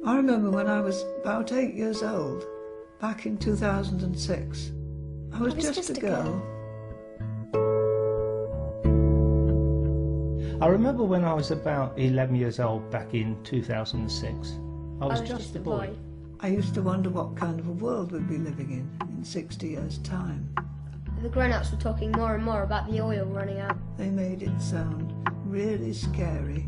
I remember when I was about 8 years old, back in 2006. I was just a girl. I remember when I was about 11 years old back in 2006. I was just a boy. I used to wonder what kind of a world we'd be living in 60 years' time. The grown-ups were talking more and more about the oil running out. They made it sound really scary.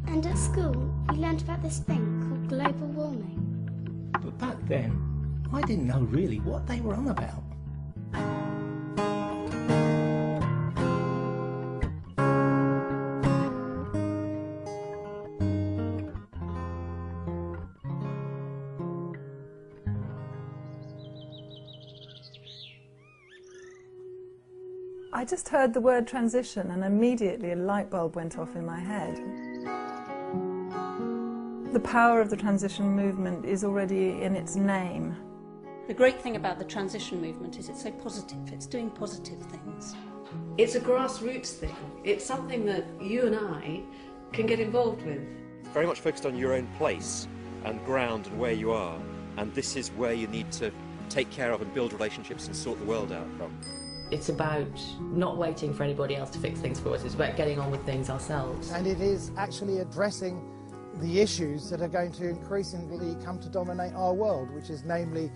And at school, we learnt about this thing called global warming. But back then, I didn't know really what they were on about. I just heard the word transition and immediately a light bulb went off in my head. The power of the transition movement is already in its name. The great thing about the transition movement is it's so positive, it's doing positive things. It's a grassroots thing. It's something that you and I can get involved with. It's very much focused on your own place and ground and where you are, and this is where you need to take care of and build relationships and sort the world out from. It's about not waiting for anybody else to fix things for us. It's about getting on with things ourselves. And it is actually addressing the issues that are going to increasingly come to dominate our world, which is namely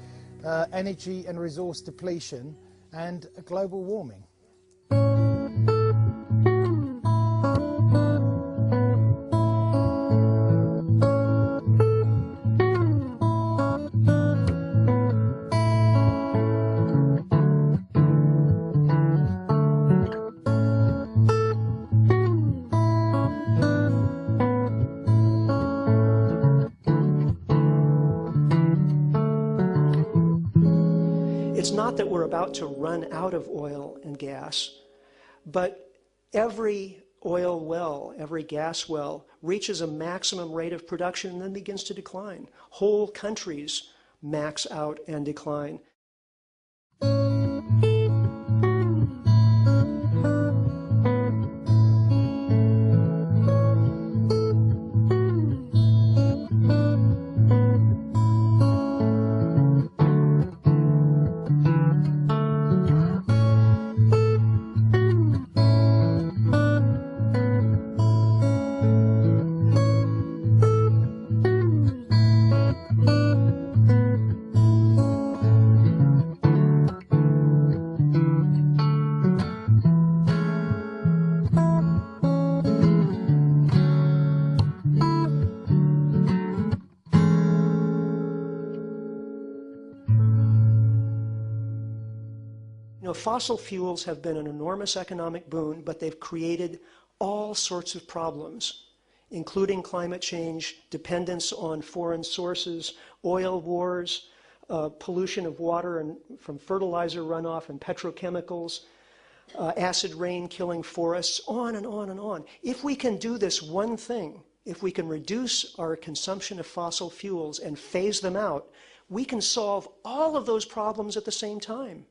energy and resource depletion and global warming. It's not that we're about to run out of oil and gas, but every oil well, every gas well reaches a maximum rate of production and then begins to decline. Whole countries max out and decline. You know, fossil fuels have been an enormous economic boon, but they've created all sorts of problems, including climate change, dependence on foreign sources, oil wars, pollution of water and from fertilizer runoff and petrochemicals, acid rain killing forests, on and on and on. If we can do this one thing, if we can reduce our consumption of fossil fuels and phase them out, we can solve all of those problems at the same time.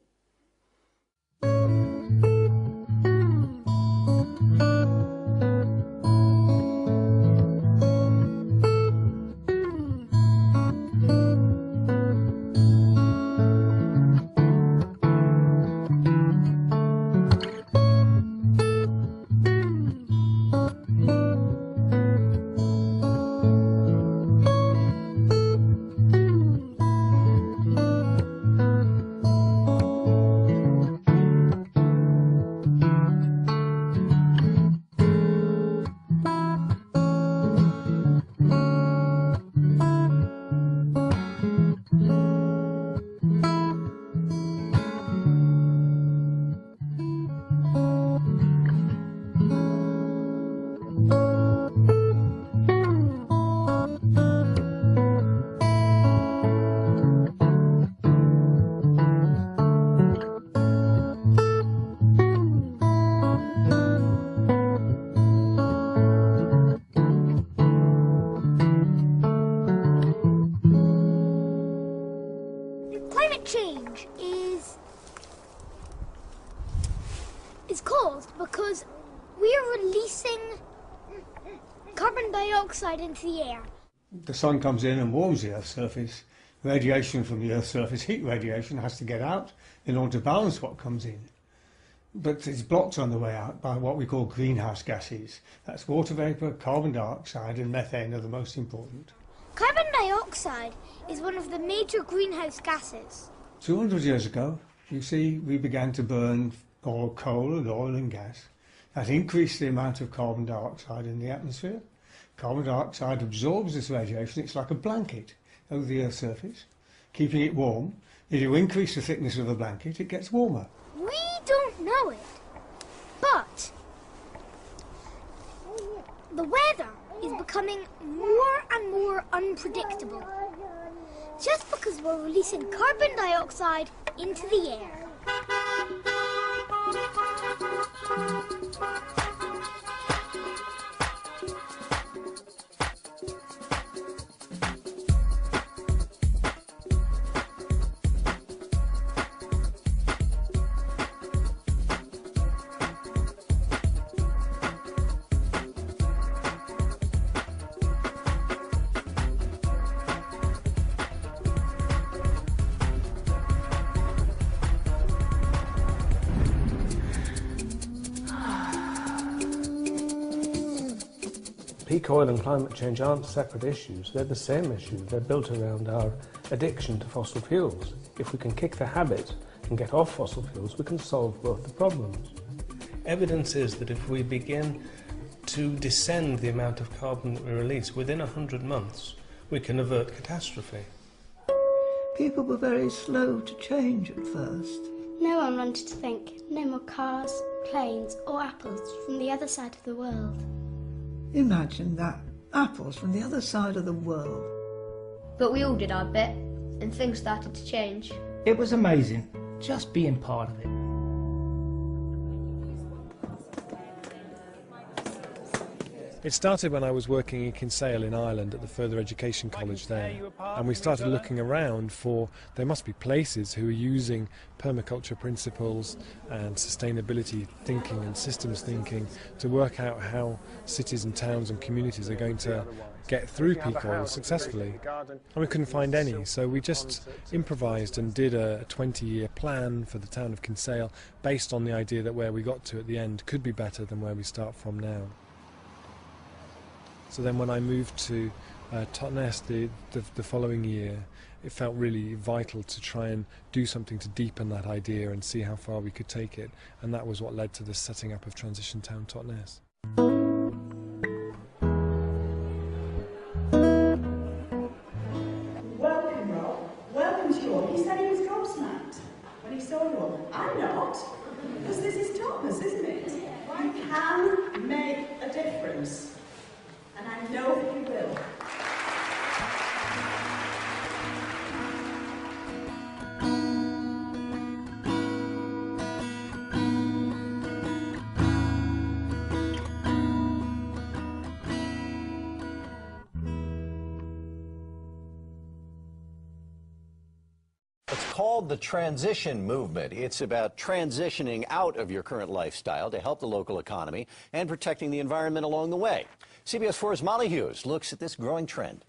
Change is caused because we are releasing carbon dioxide into the air. The sun comes in and warms the Earth's surface. Radiation from the Earth's surface, heat radiation, has to get out in order to balance what comes in. But it's blocked on the way out by what we call greenhouse gases. That's water vapour, carbon dioxide and methane are the most important. Carbon dioxide is one of the major greenhouse gases. 200 years ago, you see, we began to burn coal and oil and gas. That increased the amount of carbon dioxide in the atmosphere. Carbon dioxide absorbs this radiation. It's like a blanket over the Earth's surface, keeping it warm. If you increase the thickness of the blanket, it gets warmer. We don't know it, but the weather is becoming more and more unpredictable, just because we're releasing carbon dioxide into the air. Peak oil and climate change aren't separate issues, they're the same issue. They're built around our addiction to fossil fuels. If we can kick the habit and get off fossil fuels, we can solve both the problems. Evidence is that if we begin to descend the amount of carbon that we release within 100 months, we can avert catastrophe. People were very slow to change at first. No one wanted to think, no more cars, planes or apples from the other side of the world. Imagine that, apples from the other side of the world. But we all did our bit, and things started to change. It was amazing, just being part of it. It started when I was working in Kinsale in Ireland at the further education college there, and we started looking around for, there must be places who are using permaculture principles and sustainability thinking and systems thinking to work out how cities and towns and communities are going to get through peak oil successfully. And we couldn't find any, so we just improvised and did a 20-year plan for the town of Kinsale based on the idea that where we got to at the end could be better than where we start from now. So then when I moved to Totnes the following year, it felt really vital to try and do something to deepen that idea and see how far we could take it. And that was what led to the setting up of Transition Town Totnes. Welcome, Rob. Welcome to you all. He said he was gobsmacked when he saw you all. I'm not, because this is Totnes, isn't it? You can make a difference. And I know that you will. It's called the transition movement. It's about transitioning out of your current lifestyle to help the local economy and protecting the environment along the way. CBS 4's Molly Hughes looks at this growing trend.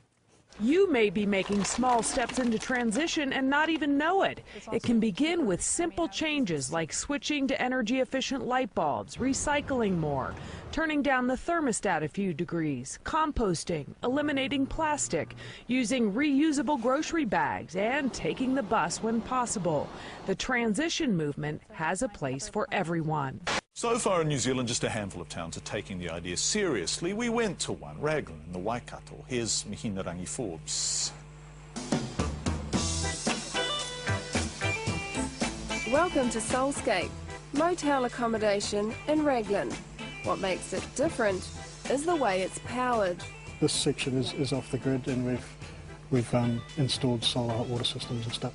You may be making small steps into transition and not even know it. It can begin with simple changes like switching to energy-efficient light bulbs, recycling more, turning down the thermostat a few degrees, composting, eliminating plastic, using reusable grocery bags, and taking the bus when possible. The transition movement has a place for everyone. So far in New Zealand, just a handful of towns are taking the idea seriously. We went to one, Raglan in the Waikato. Here's Mihinarangi Forbes. Welcome to Soulscape, motel accommodation in Raglan. What makes it different is the way it's powered. This section is off the grid, and we've installed solar hot water systems and stuff.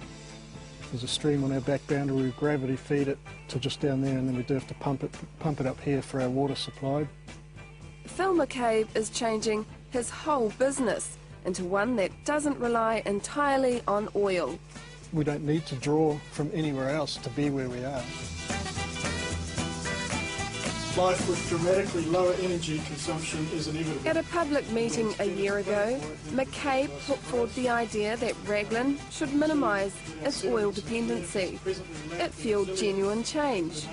There's a stream on our back boundary, we gravity feed it to just down there, and then we do have to pump it up here for our water supply. Phil McCabe is changing his whole business into one that doesn't rely entirely on oil. We don't need to draw from anywhere else to be where we are. life with dramatically lower energy consumption is inevitable. At a public meeting a year ago, McCabe put forward the idea that Raglan should minimise its oil dependency. It fuelled genuine change.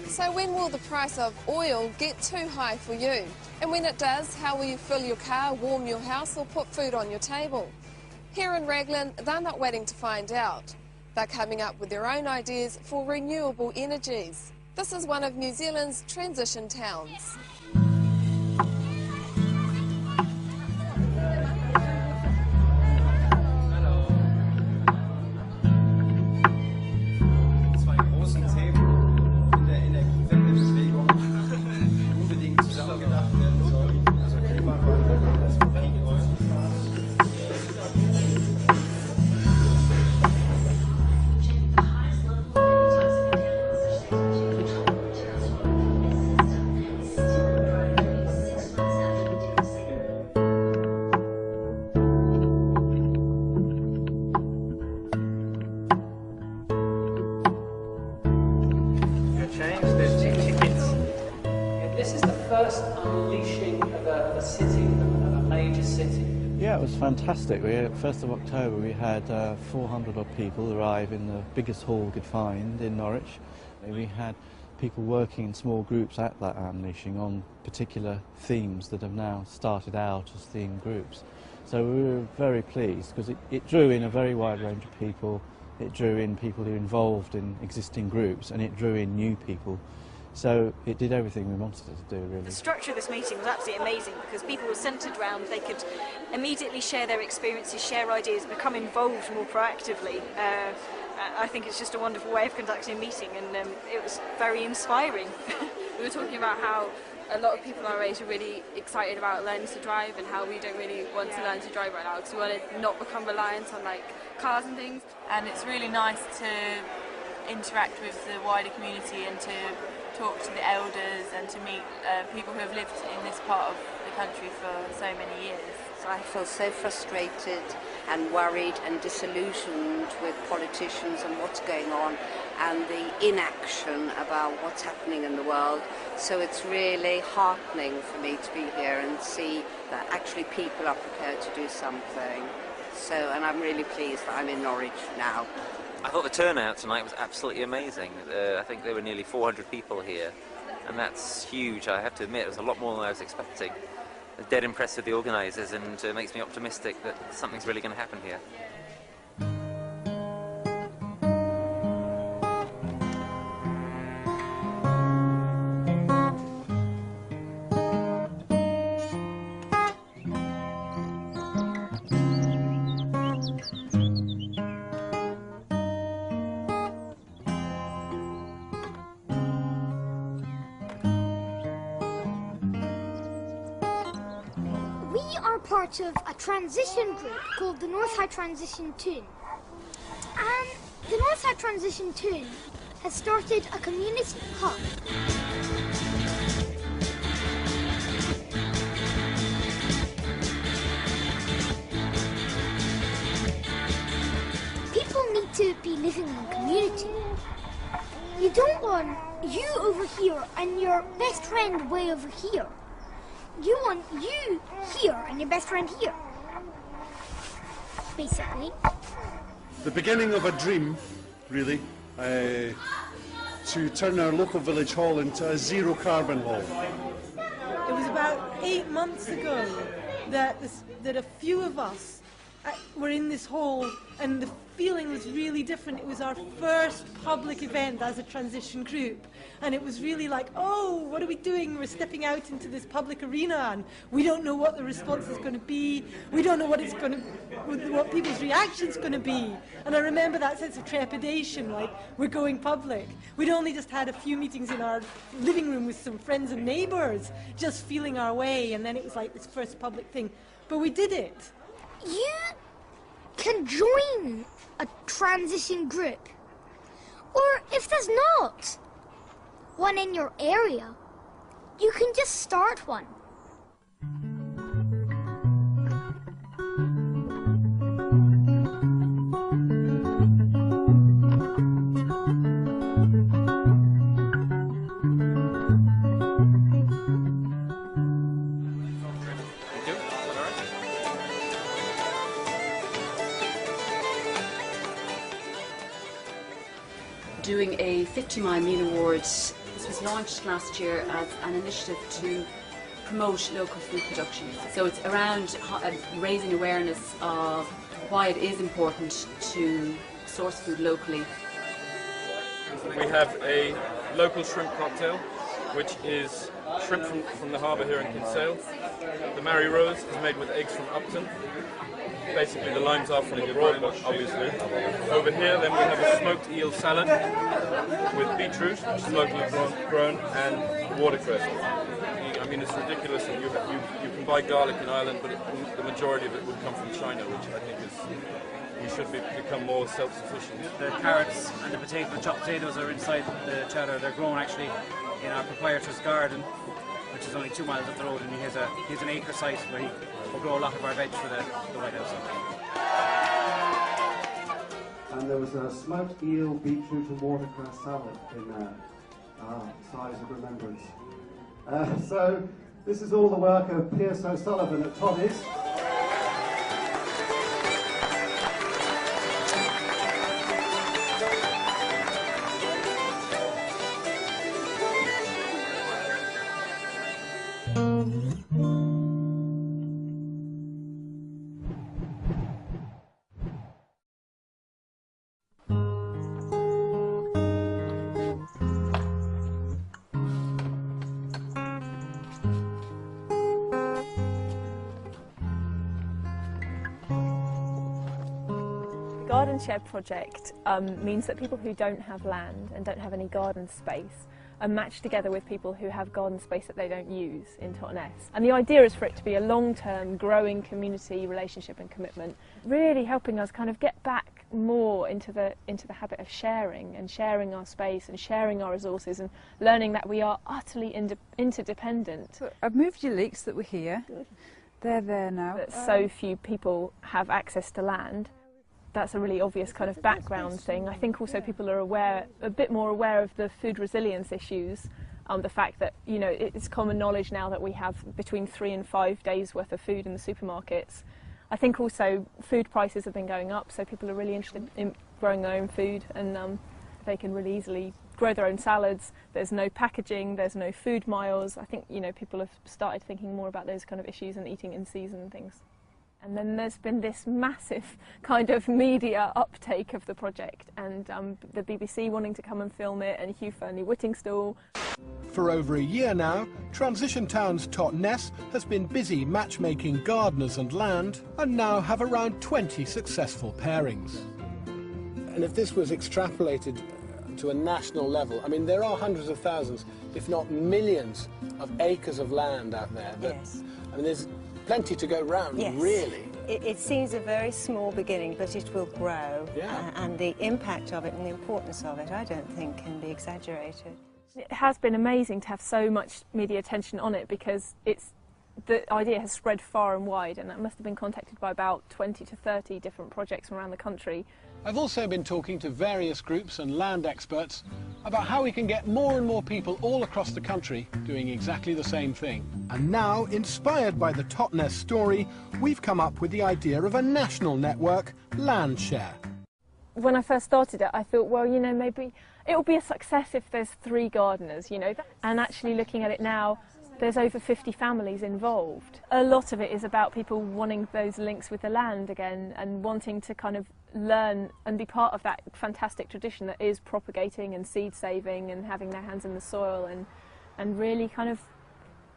So when will the price of oil get too high for you? And when it does, how will you fill your car, warm your house or put food on your table? Here in Raglan, they're not waiting to find out. They're coming up with their own ideas for renewable energies. This is one of New Zealand's transition towns. Yeah, it was fantastic. 1st of October we had 400 odd people arrive in the biggest hall we could find in Norwich. We had people working in small groups at that unleashing on particular themes that have now started out as theme groups. So we were very pleased because it drew in a very wide range of people. It drew in people who were involved in existing groups, and it drew in new people. So it did everything we wanted it to do, really. The structure of this meeting was absolutely amazing because people were centred around, they could immediately share their experiences, share ideas, become involved more proactively. I think it's just a wonderful way of conducting a meeting, and it was very inspiring. We were talking about how a lot of people our age are really excited about learning to drive and how we don't really want to learn to drive right now because we want to not become reliant on like cars and things. And it's really nice to interact with the wider community and to talk to the elders and to meet people who have lived in this part of the country for so many years. So I feel so frustrated and worried and disillusioned with politicians and what's going on and the inaction about what's happening in the world. So it's really heartening for me to be here and see that actually people are prepared to do something. So, and I'm really pleased that I'm in Norwich now. I thought the turnout tonight was absolutely amazing. I think there were nearly 400 people here, and that's huge. I have to admit, it was a lot more than I was expecting. I'm dead impressed with the organisers, and it makes me optimistic that something's really going to happen here. Part of a transition group called the Northside Transition Toon. And the Northside Transition Toon has started a community hub. People need to be living in community. You don't want you over here and your best friend way over here. You want you here and your best friend here, basically. The beginning of a dream, really, to turn our local village hall into a zero carbon hall. It was about 8 months ago that a few of us were in this hall, and the feeling was really different. It was our first public event as a transition group, and it was really like, oh, what are we doing? We're stepping out into this public arena, and we don't know what the response is going to be. We don't know what people's reaction's going to be. And I remember that sense of trepidation, like we're going public. We'd only just had a few meetings in our living room with some friends and neighbours, just feeling our way, and then it was like this first public thing. But we did it. You can join a transition group, or if there's not one in your area, you can just start one. doing a 50-mile meal award. This was launched last year as an initiative to promote local food production. So it's around raising awareness of why it is important to source food locally. We have a local shrimp cocktail, which is shrimp from the harbour here in Kinsale. The Mary Rose is made with eggs from Upton. Basically the limes are from the broad, obviously. Over here then we have a smoked eel salad with beetroot, which is locally grown, and watercress. I mean, it's ridiculous that you can buy garlic in Ireland, but the majority of it would come from China, which I think is, we should become more self-sufficient. The carrots and the chopped potatoes are inside the cheddar. They're grown actually in our proprietor's garden, which is only 2 miles up the road, and he has an acre site where we'll grow a lot of our veg for the White House. And there was a smoked eel, beetroot and watercress salad in there, size of remembrance. So this is all the work of Pierce O'Sullivan at Toddy's. Garden Shed project means that people who don't have land and don't have any garden space are matched together with people who have garden space that they don't use in Totnes. And the idea is for it to be a long-term, growing community relationship and commitment, really helping us kind of get back more into the habit of sharing our space and sharing our resources and learning that we are utterly interdependent. So I've moved your leeks that were here. They're there now. That so few people have access to land. That's a really obvious kind of background thing. I think also people are a bit more aware of the food resilience issues, the fact that, you know, it's common knowledge now that we have between 3 and 5 days worth of food in the supermarkets. I think also food prices have been going up, so people are really interested in growing their own food, and they can really easily grow their own salads. There's no packaging, there's no food miles. I think, you know, people have started thinking more about those kind of issues and eating in season and things. And then there's been this massive kind of media uptake of the project, and the BBC wanting to come and film it, and Hugh Fearnley-Whittingstall. For over a year now, Transition Town's Totnes has been busy matchmaking gardeners and land, and now have around 20 successful pairings. And if this was extrapolated to a national level, I mean, there are hundreds of thousands, if not millions, of acres of land out there. But, yes. I mean, there's plenty to go round, yes. Really. It seems a very small beginning, but it will grow. Yeah. And the impact of it and the importance of it, I don't think, can be exaggerated. It has been amazing to have so much media attention on it, because the idea has spread far and wide, and I must have been contacted by about 20 to 30 different projects from around the country. I've also been talking to various groups and land experts about how we can get more and more people all across the country doing exactly the same thing. And now, inspired by the Totnes story, we've come up with the idea of a national network, Landshare. When I first started it, I thought, well, you know, maybe it will be a success if there's 3 gardeners, you know. And actually looking at it now, there's over 50 families involved. A lot of it is about people wanting those links with the land again, and wanting to kind of learn and be part of that fantastic tradition that is propagating and seed saving and having their hands in the soil, and really kind of,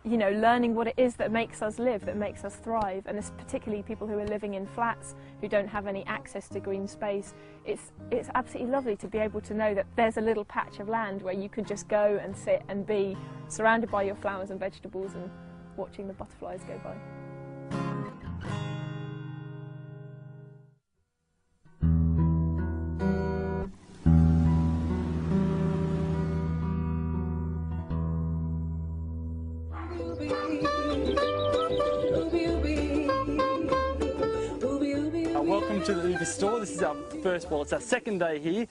you know, learning what it is that makes us live, that makes us thrive. And it's particularly people who are living in flats, who don't have any access to green space. It's absolutely lovely to be able to know that there's a little patch of land where you could just go and sit and be surrounded by your flowers and vegetables and watching the butterflies go by. Welcome to the store. This is it's our second day here,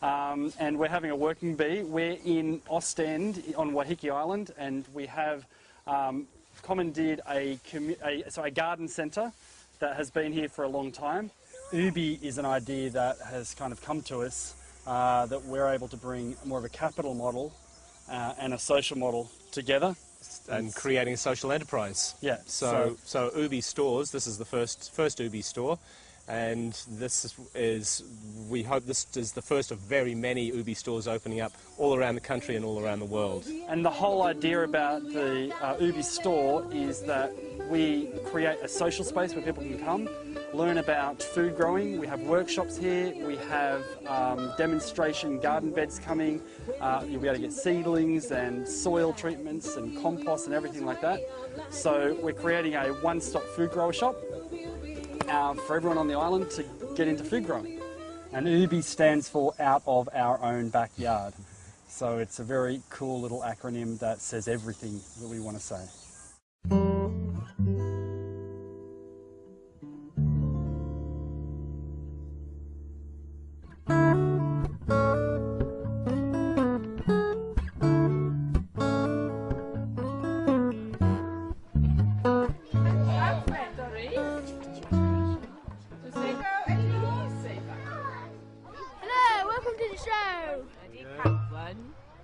and we're having a working bee. We're in Ostend on Waiheke Island, and we have commandeered a garden centre that has been here for a long time. Ubi is an idea that has kind of come to us that we're able to bring more of a capital model and a social model together. And creating a social enterprise. Yeah. So Ubi stores, this is the first Ubi store, and this is, we hope this is the first of very many Ubi stores opening up all around the country and all around the world. And the whole idea about the Ubi store is that we create a social space where people can come, learn about food growing. We have workshops here, we have demonstration garden beds coming, you'll be able to get seedlings and soil treatments and compost and everything like that. So we're creating a one-stop food grower shop for everyone on the island to get into food growing. And Ubi stands for out of our own backyard. So it's a very cool little acronym that says everything that we want to say.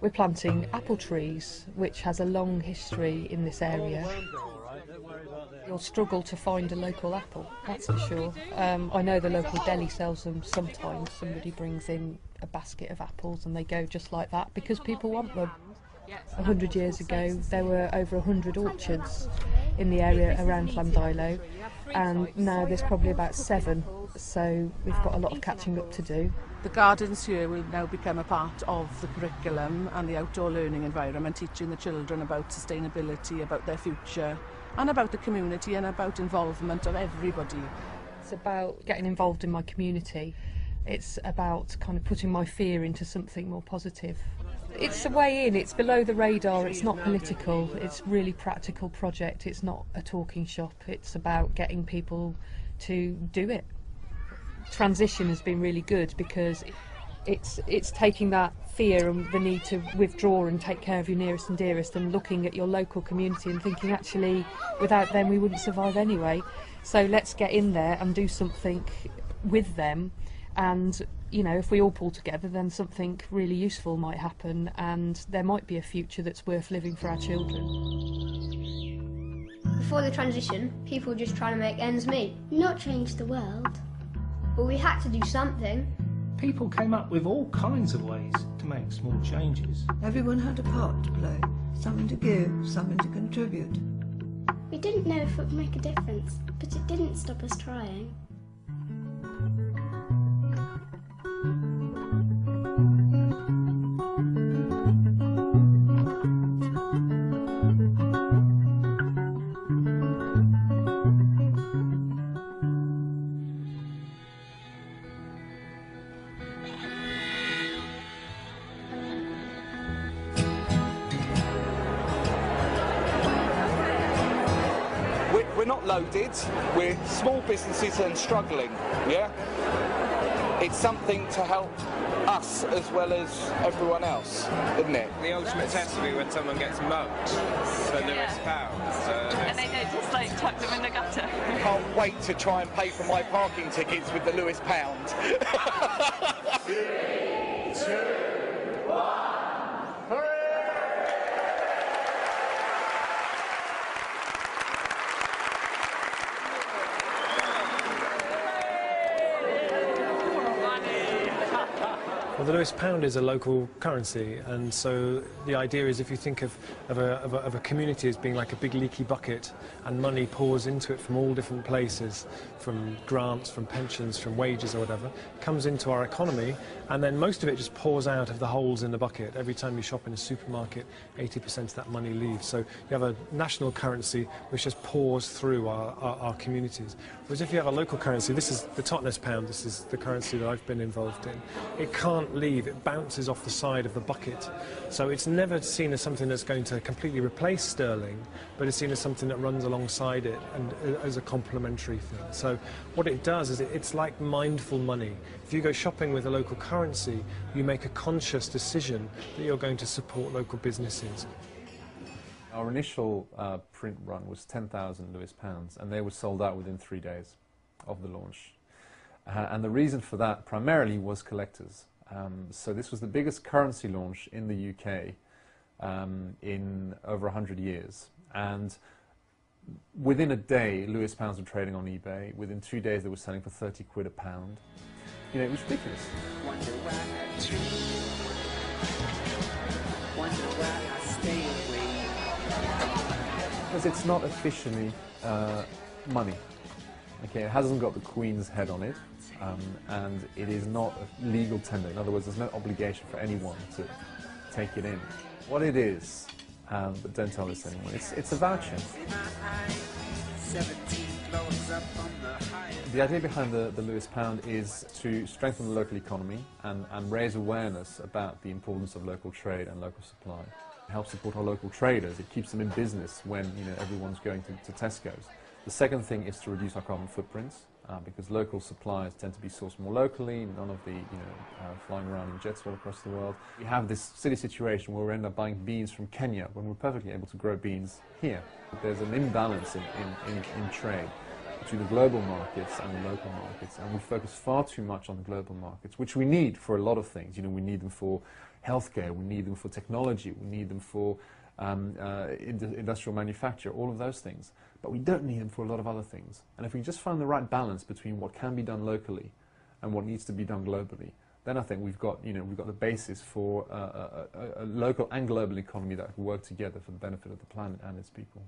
We're planting apple trees, which has a long history in this area. You'll struggle to find a local apple, that's for sure. I know the local deli sells them sometimes. Somebody brings in a basket of apples and they go just like that because people want them. 100 years ago there were over 100 orchards in the area around Llandilo, and now there's probably about 7, so we've got a lot of catching up to do. The gardens here will now become a part of the curriculum and the outdoor learning environment, teaching the children about sustainability, about their future, and about the community and about involvement of everybody. It's about getting involved in my community. It's about kind of putting my fear into something more positive. It's a way in, it's below the radar, it's not political, it's a really practical project, it's not a talking shop, it's about getting people to do it. Transition has been really good because it's taking that fear and the need to withdraw and take care of your nearest and dearest and looking at your local community and thinking actually without them we wouldn't survive anyway, so let's get in there and do something with them, and you know, if we all pull together then something really useful might happen and there might be a future that's worth living for our children. Before the transition, people were just trying to make ends meet, not change the world. But we had to do something. People came up with all kinds of ways to make small changes. Everyone had a part to play, something to give, something to contribute. We didn't know if it would make a difference, but it didn't stop us trying. We're not loaded, we're small businesses and struggling, yeah? It's something to help us as well as everyone else, isn't it? The ultimate test will be when someone gets mugged for Lewis pounds. And they don't just like chuck them in the gutter. Can't wait to try and pay for my parking tickets with the Lewis pound. 3, 2, 1. Well, the Lewis pound is a local currency, and so the idea is if you think of a community as being like a big leaky bucket and money pours into it from all different places, from grants, from pensions, from wages or whatever, comes into our economy, and then most of it just pours out of the holes in the bucket. Every time you shop in a supermarket, 80% of that money leaves. So you have a national currency which just pours through our communities. Whereas if you have a local currency, this is the Totnes pound, this is the currency that I've been involved in, it can't leave, it bounces off the side of the bucket. So it's never seen as something that's going to completely replace sterling, but it's seen as something that runs alongside it and as a complementary thing. So what it does is it's like mindful money. If you go shopping with a local currency, you make a conscious decision that you're going to support local businesses. Our initial print run was 10,000 Lewis pounds, and they were sold out within 3 days of the launch. And the reason for that primarily was collectors. So this was the biggest currency launch in the UK in over 100 years. And within a day, Lewis pounds were trading on eBay. Within 2 days, they were selling for 30 quid a pound. You know, it was ridiculous. Because it's not officially money. Okay, it hasn't got the Queen's head on it, and it is not a legal tender. In other words, there's no obligation for anyone to take it in. What it is, but don't tell this to anyone, it's a voucher. The idea behind the Lewis pound is to strengthen the local economy and raise awareness about the importance of local trade and local supply. It helps support our local traders. It keeps them in business when everyone's going to Tesco's. The second thing is to reduce our carbon footprints, because local suppliers tend to be sourced more locally, none of the flying around in jets all across the world. We have this silly situation where we end up buying beans from Kenya when we're perfectly able to grow beans here. There's an imbalance in trade between the global markets and the local markets, and we focus far too much on the global markets, which we need for a lot of things. You know, we need them for healthcare, we need them for technology, we need them for industrial manufacture, all of those things. But we don't need them for a lot of other things. And if we just find the right balance between what can be done locally and what needs to be done globally, then I think we've got the basis for a local and global economy that can work together for the benefit of the planet and its people.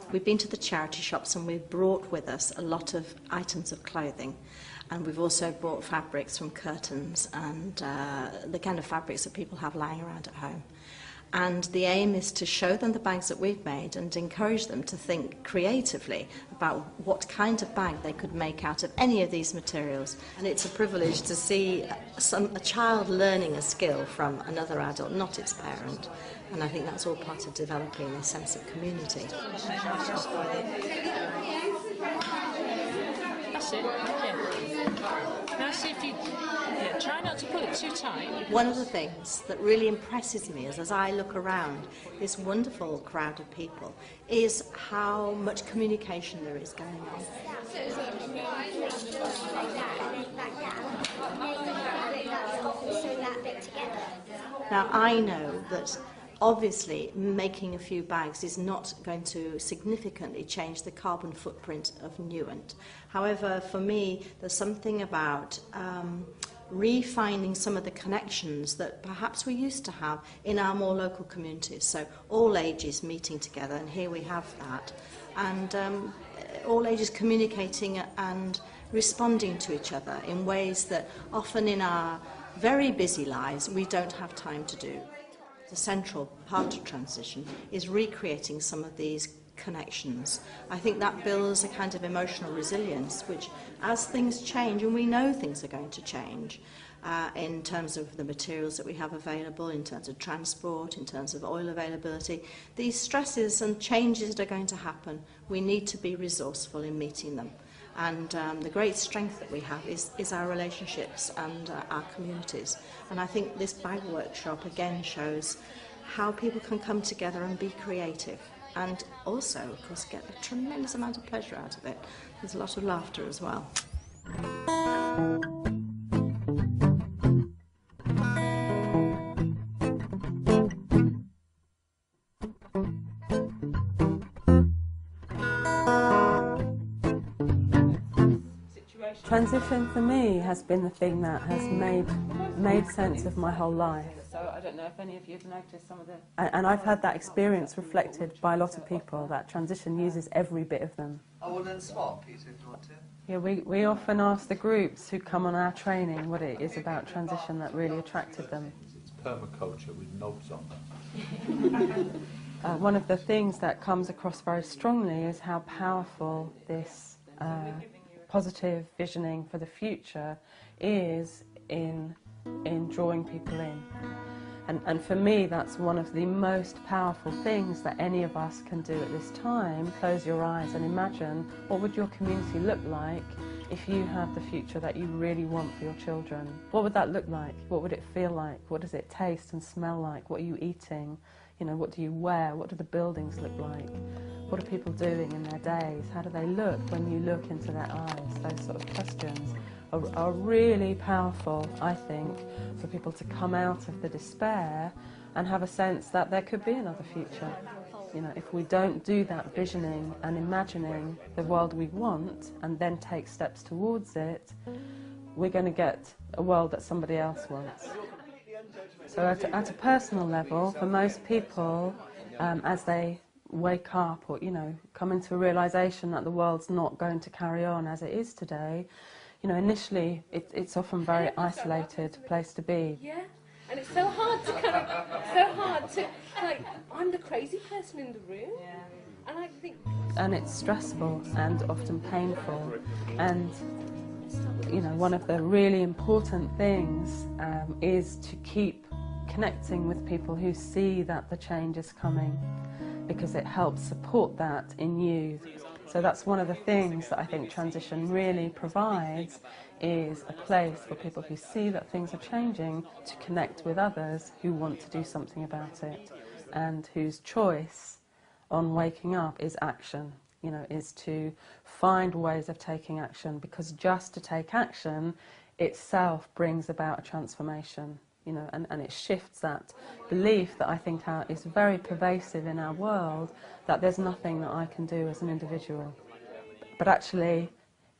We've been to the charity shops and we've brought with us a lot of items of clothing, and we've also brought fabrics from curtains and the kind of fabrics that people have lying around at home. And the aim is to show them the bags that we've made and encourage them to think creatively about what kind of bag they could make out of any of these materials. And it's a privilege to see a child learning a skill from another adult, not its parent. And I think that's all part of developing a sense of community. That's it. Yeah. Now see if you try not to pull it too tight. One of the things that really impresses me is, as I look around this wonderful crowd of people, is how much communication there is going on. Now I know that obviously making a few bags is not going to significantly change the carbon footprint of Newent. However, for me, there's something about refining some of the connections that perhaps we used to have in our more local communities. So all ages meeting together, and here we have that, and all ages communicating and responding to each other in ways that often in our very busy lives we don't have time to do. The central part of transition is recreating some of these connections. I think that builds a kind of emotional resilience, which as things change, and we know things are going to change, in terms of the materials that we have available, in terms of transport, in terms of oil availability, these stresses and changes that are going to happen, we need to be resourceful in meeting them. And the great strength that we have is our relationships and our communities. And I think this bag workshop again shows how people can come together and be creative, and also, of course, get a tremendous amount of pleasure out of it. There's a lot of laughter as well. Transition for me has been the thing that has made sense of my whole life. So I don't know if any of you have noticed some of the... And I've had that experience reflected by a lot of people, that transition uses every bit of them. Oh, well then swap, Peter, if you want to. Yeah, we often ask the groups who come on our training what it is about transition that really attracted them. It's permaculture with notes on them. One of the things that comes across very strongly is how powerful this positive visioning for the future is in drawing people in. And for me, that's one of the most powerful things that any of us can do at this time. Close your eyes and imagine, what would your community look like if you have the future that you really want for your children? What would that look like? What would it feel like? What does it taste and smell like? What are you eating? You know, what do you wear? What do the buildings look like? What are people doing in their days? How do they look when you look into their eyes? Those sort of questions are really powerful, I think, for people to come out of the despair and have a sense that there could be another future. You know, if we don't do that visioning and imagining the world we want and then take steps towards it, we're going to get a world that somebody else wants. So at a personal level, for most people, as they wake up or, you know, come into a realisation that the world's not going to carry on as it is today, you know, initially it's often a very isolated place to be. Yeah, and it's so hard to like, I'm the crazy person in the room, and I think... And it's stressful and often painful, and, you know, one of the really important things is to keep connecting with people who see that the change is coming, because it helps support that in you. So that's one of the things that I think transition really provides, is a place for people who see that things are changing to connect with others who want to do something about it, and whose choice on waking up is action, you know, is to find ways of taking action, because just to take action itself brings about a transformation. You know, and it shifts that belief that I think is very pervasive in our world, that there's nothing that I can do as an individual. But actually,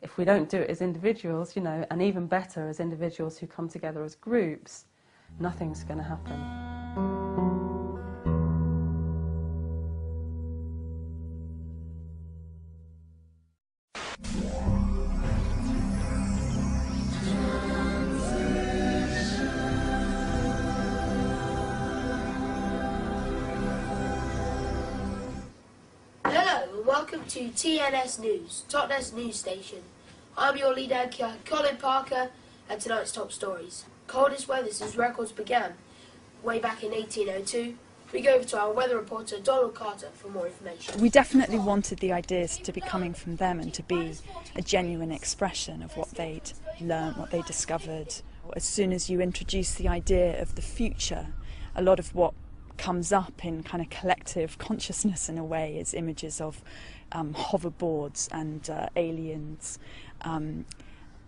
if we don't do it as individuals, you know, and even better as individuals who come together as groups, nothing's going to happen. Welcome to TNS News, Totnes News Station. I'm your lead anchor, Colin Parker, and tonight's top stories. Coldest weather since records began, way back in 1802. We go over to our weather reporter, Donald Carter, for more information. We definitely wanted the ideas to be coming from them and to be a genuine expression of what they'd learned, what they discovered. As soon as you introduce the idea of the future, a lot of what comes up in kind of collective consciousness in a way is images of hoverboards and aliens,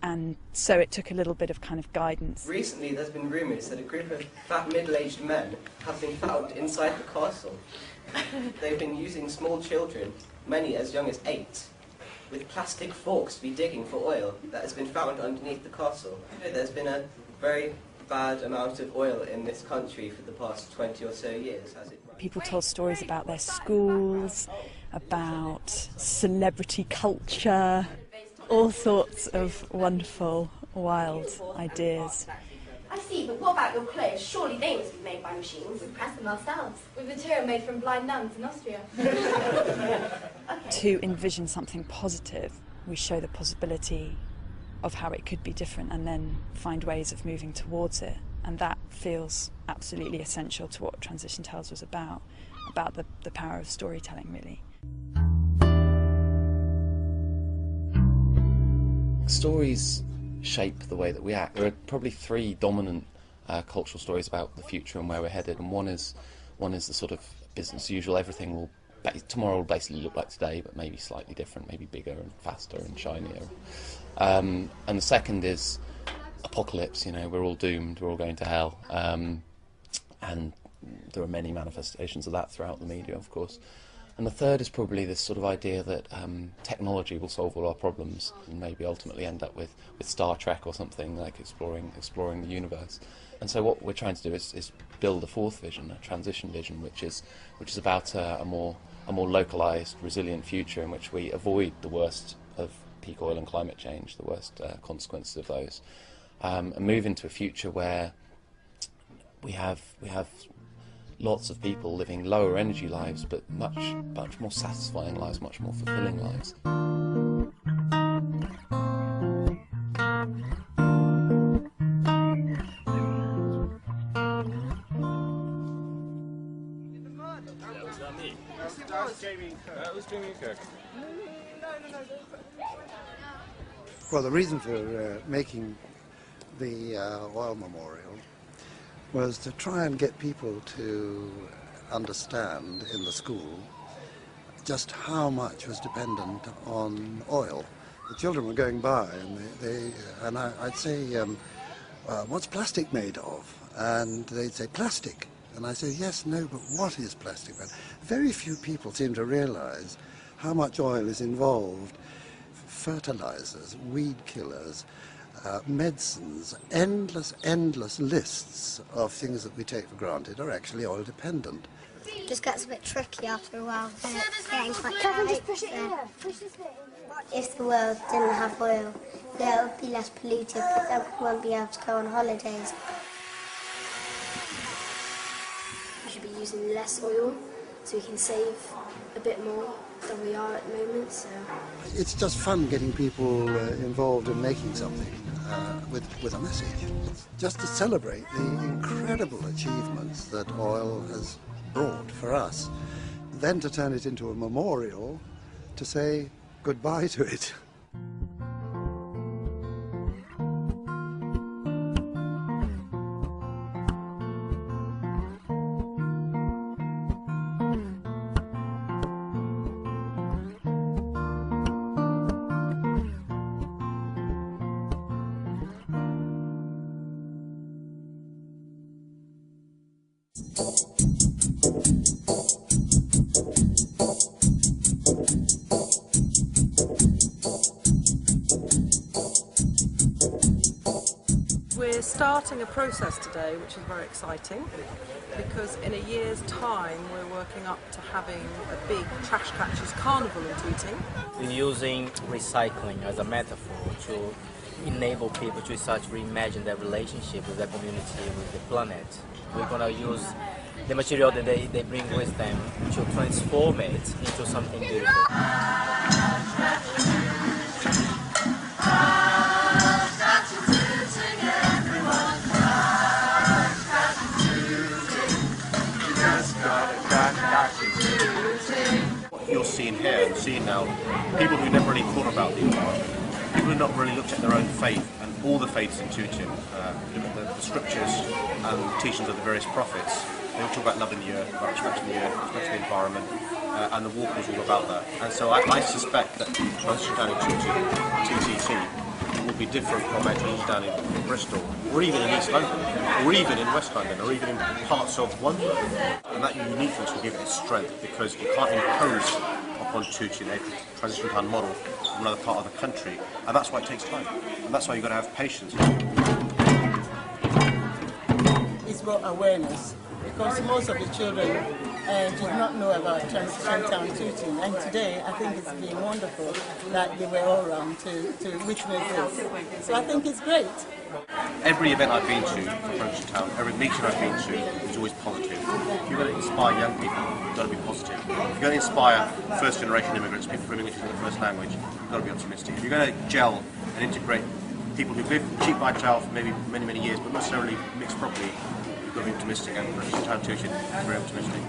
and so it took a little bit of kind of guidance. Recently there's been rumours that a group of fat middle-aged men have been found inside the castle. They've been using small children, many as young as 8, with plastic forks to be digging for oil that has been found underneath the castle. There's been a very bad amount of oil in this country for the past 20 or so years, has it? People told stories about their schools, about celebrity culture, all sorts of wonderful, wild ideas. I see, but what about your clothes? Surely they must be made by machines. We press them ourselves, with material made from blind nuns in Austria. To envision something positive, we show the possibility of how it could be different and then find ways of moving towards it. And that feels absolutely essential to what Transition Tales was about the power of storytelling, really. Stories shape the way that we act. There are probably 3 dominant cultural stories about the future and where we're headed, and one is the sort of business as usual. Everything will tomorrow will basically look like today, but maybe slightly different, maybe bigger and faster and shinier. And the second is apocalypse. You know, we're all doomed, we're all going to hell, and there are many manifestations of that throughout the media, of course. And the third is probably this sort of idea that technology will solve all our problems, and maybe ultimately end up with Star Trek or something, like exploring the universe. And so what we're trying to do is build a fourth vision, a transition vision, which is about a more localised, resilient future in which we avoid the worst of peak oil and climate change, the worst consequences of those, and move into a future where we have lots of people living lower energy lives, but much more satisfying lives, much more fulfilling lives. Well, the reason for making the oil memorial was to try and get people to understand in the school just how much was dependent on oil. The children were going by and I'd say, what's plastic made of? And they'd say, plastic. And I say, yes, no, but what is plastic? Very few people seem to realize how much oil is involved. Fertilizers, weed killers, medicines, endless lists of things that we take for granted are actually oil dependent. It just gets a bit tricky after a while, and it's getting quite Just push it in. Push this bit in. If the world didn't have oil, it would be less polluted, but then we won't be able to go on holidays. We should be using less oil so we can save a bit more than we are at the moment. So it's just fun getting people involved in making something with a message, just to celebrate the incredible achievements that oil has brought for us, then to turn it into a memorial to say goodbye to it. We're starting a process today which is very exciting, because in a year's time we're working up to having a big trash catchers carnival in Tooting. We're using recycling as a metaphor to enable people to start to reimagine their relationship with their community, with the planet. We're going to use the material that they bring with them to transform it into something beautiful. What you're seeing here and seeing now, people who never really thought about the environment, people who not really looked at their own faith and all the faiths in Tooting, the scriptures and teachings of the various prophets. They all talk about loving the earth, about respecting the earth, respecting the environment, and the walk was all about that. And so I suspect that transition down in Tooting, TTT, will be different from a transition down in Bristol, or even in East London, or even in West London, or even in parts of Wandsworth. And that uniqueness will give it its strength, because you can't impose upon Tooting a transition plan model from another part of the country, and that's why it takes time, and that's why you've got to have patience. It's about awareness, because most of the children did not know about Transition Town Tooting, and today I think it's been wonderful that they were all around to witness this. So I think it's great. Every event I've been to for Transition Town, every meeting I've been to, is always positive. If you're going to inspire young people, you've got to be positive. If you're going to inspire first generation immigrants, people who English is their first language, you've got to be optimistic. If you're going to gel and integrate people who've lived cheek by jowl for maybe many years, but not necessarily mixed properly, you've got to be optimistic, and Transition Town Tooting is very optimistic.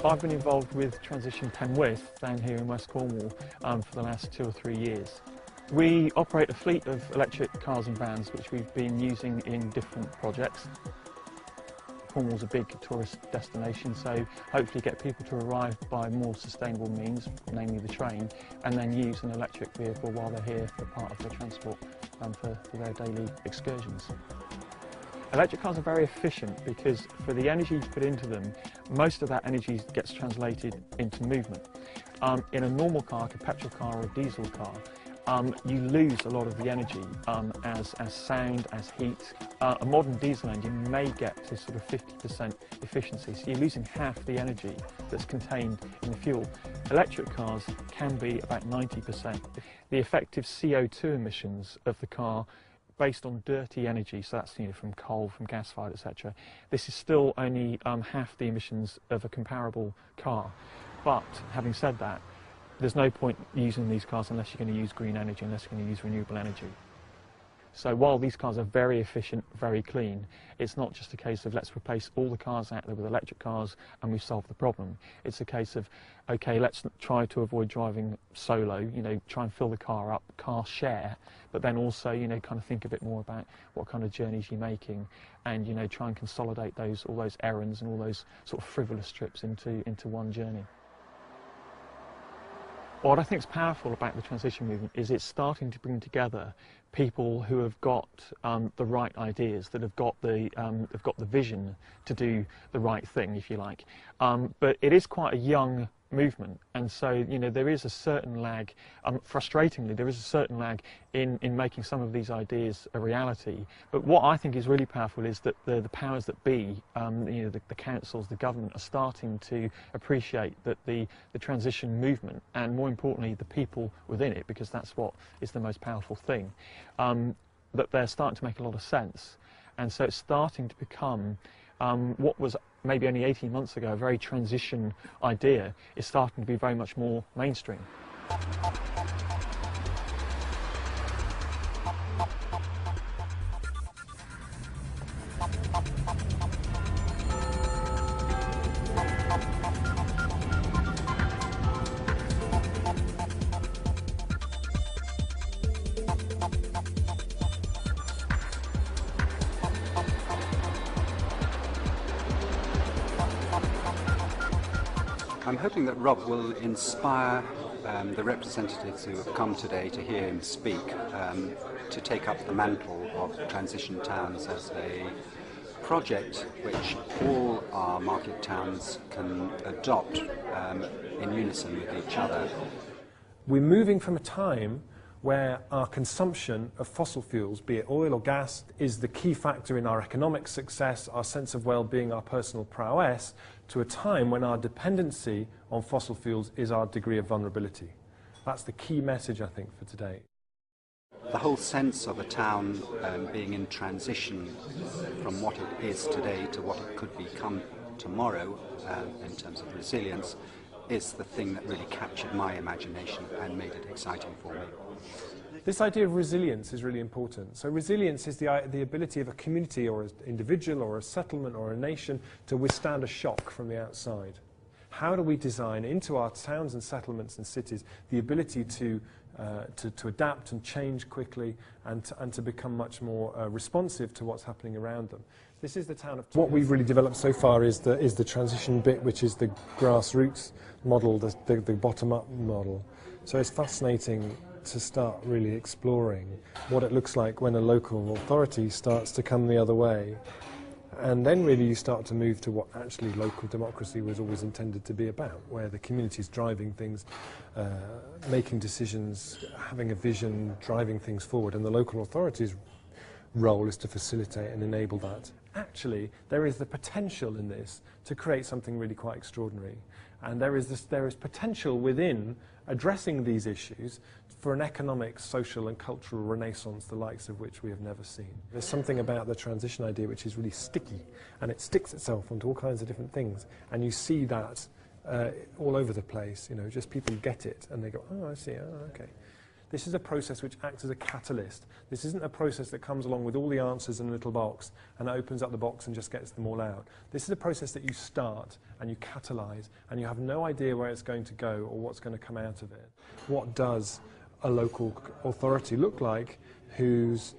I've been involved with Transition Penwith down here in West Cornwall for the last 2 or 3 years. We operate a fleet of electric cars and vans which we've been using in different projects. Cornwall's a big tourist destination, so hopefully get people to arrive by more sustainable means, namely the train, and then use an electric vehicle while they're here for part of their transport for their daily excursions. Electric cars are very efficient because for the energy you put into them, most of that energy gets translated into movement. In a normal car, like a petrol car or a diesel car, you lose a lot of the energy as sound, as heat. A modern diesel engine may get to sort of 50% efficiency, so you're losing half the energy that's contained in the fuel. Electric cars can be about 90%. The effective CO2 emissions of the car based on dirty energy, so that's from coal, from gas-fired, etc. This is still only half the emissions of a comparable car. But having said that, there's no point using these cars unless you're going to use green energy, unless you're going to use renewable energy. So while these cars are very efficient, very clean, it's not just a case of let's replace all the cars out there with electric cars and we've solved the problem. It's a case of, okay, let's try to avoid driving solo, try and fill the car up, car share, but then also, kind of think a bit more about what kind of journeys you're making and, try and consolidate all those errands and all those sort of frivolous trips into one journey. What I think is powerful about the transition movement is it's starting to bring together people who have got the right ideas, that have got the vision to do the right thing, if you like. But it is quite a young movement, and so there is a certain lag. Frustratingly, there is a certain lag in making some of these ideas a reality. But what I think is really powerful is that the powers that be, the councils, the government, are starting to appreciate that the transition movement, and more importantly the people within it, because that's what is the most powerful thing, that they're starting to make a lot of sense. And so it's starting to become what was maybe only 18 months ago a very transition idea is starting to be very much more mainstream. I'm hoping that Rob will inspire the representatives who have come today to hear him speak to take up the mantle of Transition Towns as a project which all our market towns can adopt in unison with each other. We're moving from a time where our consumption of fossil fuels, be it oil or gas, is the key factor in our economic success, our sense of well-being, our personal prowess, to a time when our dependency on fossil fuels is our degree of vulnerability. That's the key message, I think, for today. The whole sense of a town being in transition from what it is today to what it could become tomorrow in terms of resilience is the thing that really captured my imagination and made it exciting for me. This idea of resilience is really important. So resilience is the ability of a community or an individual or a settlement or a nation to withstand a shock from the outside. How do we design into our towns and settlements and cities the ability to adapt and change quickly and to become much more responsive to what's happening around them? This is the town of... What we've really developed so far is the transition bit, which is the grassroots model, the bottom-up model. So it's fascinating to start really exploring what it looks like when a local authority starts to come the other way. And then really you start to move to what actually local democracy was always intended to be about, where the community is driving things, making decisions, having a vision, driving things forward, and the local authority's role is to facilitate and enable that. Actually, there is the potential in this to create something really quite extraordinary. And there is potential within addressing these issues for an economic, social and cultural renaissance, the likes of which we have never seen. There's something about the transition idea which is really sticky, and it sticks itself onto all kinds of different things, and you see that all over the place, just people get it and they go, oh, I see, oh, okay. This is a process which acts as a catalyst. This isn't a process that comes along with all the answers in a little box and opens up the box and just gets them all out. This is a process that you start and you catalyse and you have no idea where it's going to go or what's going to come out of it. What does a local authority look like whose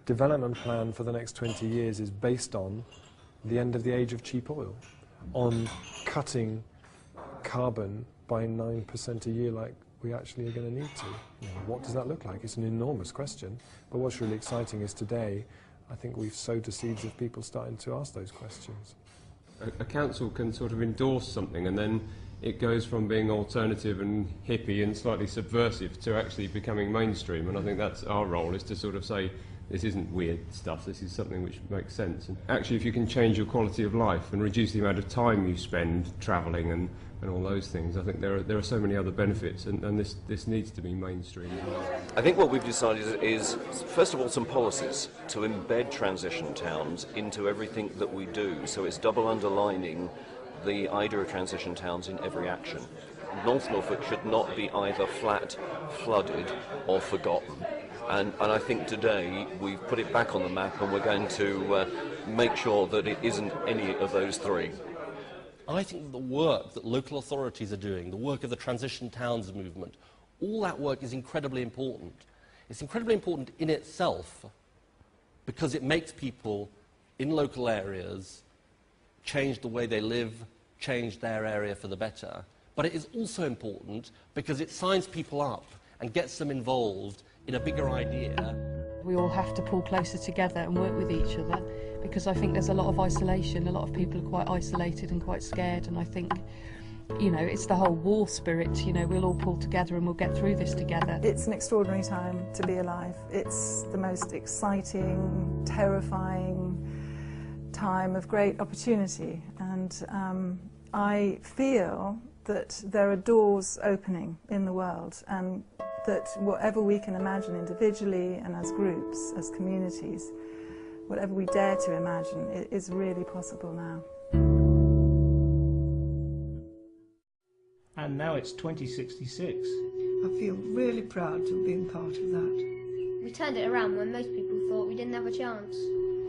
development plan for the next 20 years is based on the end of the age of cheap oil, on cutting carbon by 9% a year like we actually are going to need to? What does that look like? It's an enormous question, but what's really exciting is today I think we've sowed the seeds of people starting to ask those questions. A council can sort of endorse something and then it goes from being alternative and hippie and slightly subversive to actually becoming mainstream, and I think that's our role, is to sort of say this isn't weird stuff, this is something which makes sense. And actually, if you can change your quality of life and reduce the amount of time you spend travelling and all those things, I think there are so many other benefits, and this needs to be mainstream as well. I think what we've decided is, first of all, some policies to embed transition towns into everything that we do, so it's double underlining the idea of transition towns in every action. North Norfolk should not be either flat, flooded or forgotten. And I think today we've put it back on the map, and we're going to make sure that it isn't any of those three. I think the work that local authorities are doing, the work of the Transition Towns movement, all that work is incredibly important. It's incredibly important in itself because it makes people in local areas change the way they live, change their area for the better. But it is also important because it signs people up and gets them involved in a bigger idea. We all have to pull closer together and work with each other, because I think there's a lot of isolation. A lot of people are quite isolated and quite scared, and I think, you know, it's the whole war spirit. You know, we'll all pull together and we'll get through this together. It's an extraordinary time to be alive. It's the most exciting, terrifying time of great opportunity, and I feel that there are doors opening in the world, and that whatever we can imagine individually and as groups, as communities, whatever we dare to imagine, it is really possible now. And now it's 2066. I feel really proud to have been part of that. We turned it around when most people thought we didn't have a chance.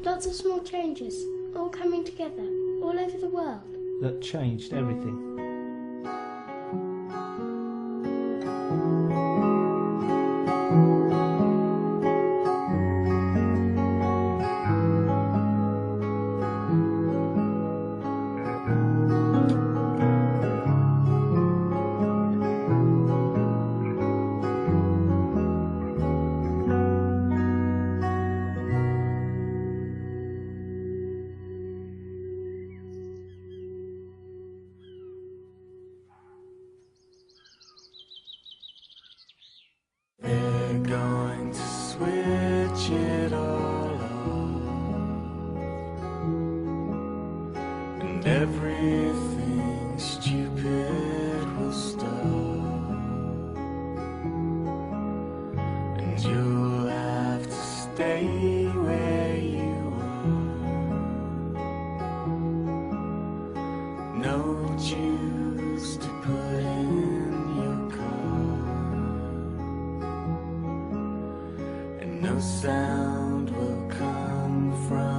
Lots of small changes, all coming together, all over the world. That changed everything. They're going to switch it all off, and everything stupid will stop, and you'll have to stay where you are. No juice to put in your car, no sound will come from